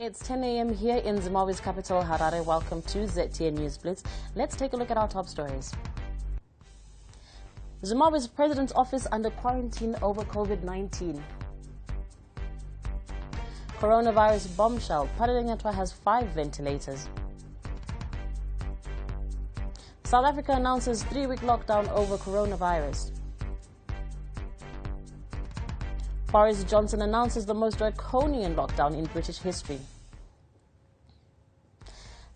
It's 10 a.m. here in Zimbabwe's capital, Harare. Welcome to ZTN News Blitz. Let's take a look at our top stories. Zimbabwe's President's office under quarantine over COVID-19. Coronavirus bombshell. Parirenyatwa has 5 ventilators. South Africa announces 3-week lockdown over coronavirus. Boris Johnson announces the most draconian lockdown in British history.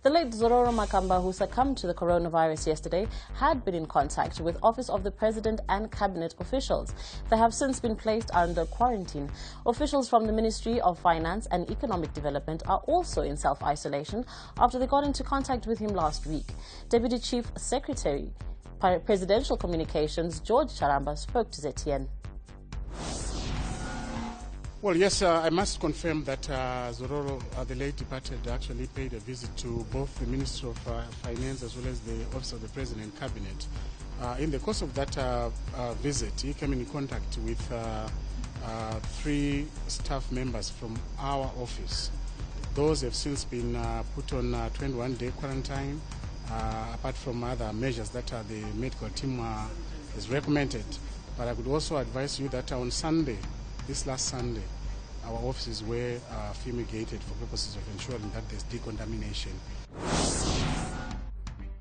The late Zororo Makamba, who succumbed to the coronavirus yesterday, had been in contact with Office of the President and Cabinet officials. They have since been placed under quarantine. Officials from the Ministry of Finance and Economic Development are also in self-isolation after they got into contact with him last week. Deputy Chief Secretary, Presidential Communications, George Charamba, spoke to ZTN. Well, yes, I must confirm that Zororo, the late departed, actually paid a visit to both the Ministry of Finance as well as the Office of the President and Cabinet. In the course of that visit, he came in contact with 3 staff members from our office. Those have since been put on 21-day quarantine, apart from other measures that the medical team has recommended. But I could also advise you that on Sunday, this last Sunday, our offices were fumigated for purposes of ensuring that there's decontamination.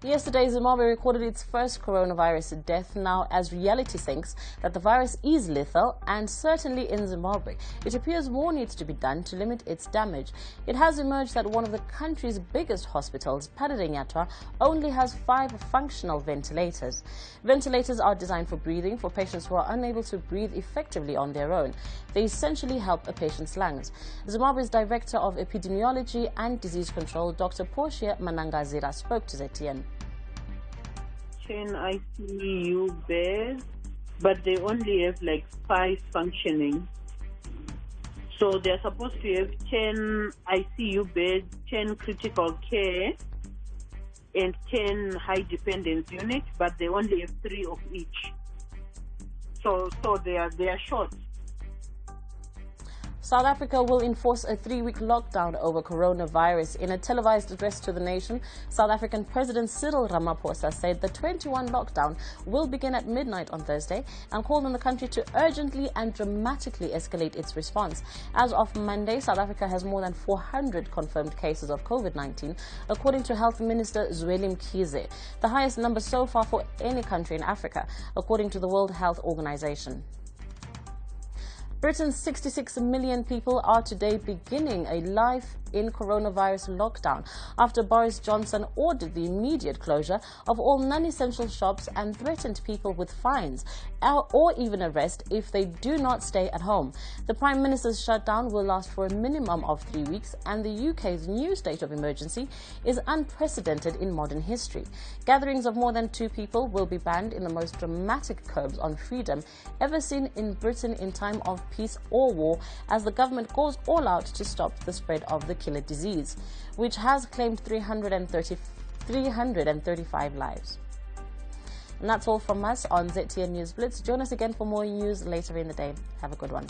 Yesterday, Zimbabwe recorded its first coronavirus death now as reality sinks that the virus is lethal, and certainly in Zimbabwe, it appears more needs to be done to limit its damage. It has emerged that one of the country's biggest hospitals, Parirenyatwa, only has 5 functional ventilators. Ventilators are designed for breathing for patients who are unable to breathe effectively on their own. They essentially help a patient's lungs. Zimbabwe's Director of Epidemiology and Disease Control, Dr. Portia Manangazira, spoke to ZTN. 10 ICU beds, but they only have like 5 functioning. So they're supposed to have 10 ICU beds, 10 critical care, and 10 high dependence units, but they only have 3 of each. So they are short. South Africa will enforce a 3-week lockdown over coronavirus. In a televised address to the nation, South African President Cyril Ramaphosa said the 21 lockdown will begin at midnight on Thursday and called on the country to urgently and dramatically escalate its response. As of Monday, South Africa has more than 400 confirmed cases of COVID-19, according to Health Minister Zweli Mkhize, the highest number so far for any country in Africa, according to the World Health Organization. Britain's 66 million people are today beginning a life in coronavirus lockdown after Boris Johnson ordered the immediate closure of all non-essential shops and threatened people with fines or even arrest if they do not stay at home. The Prime Minister's shutdown will last for a minimum of 3 weeks, and the UK's new state of emergency is unprecedented in modern history. Gatherings of more than 2 people will be banned in the most dramatic curbs on freedom ever seen in Britain in time of peace or war, as the government goes all out to stop the spread of the killer disease, which has claimed 335 lives. And that's all from us on ZTN News Blitz. Join us again for more news later in the day. Have a good one.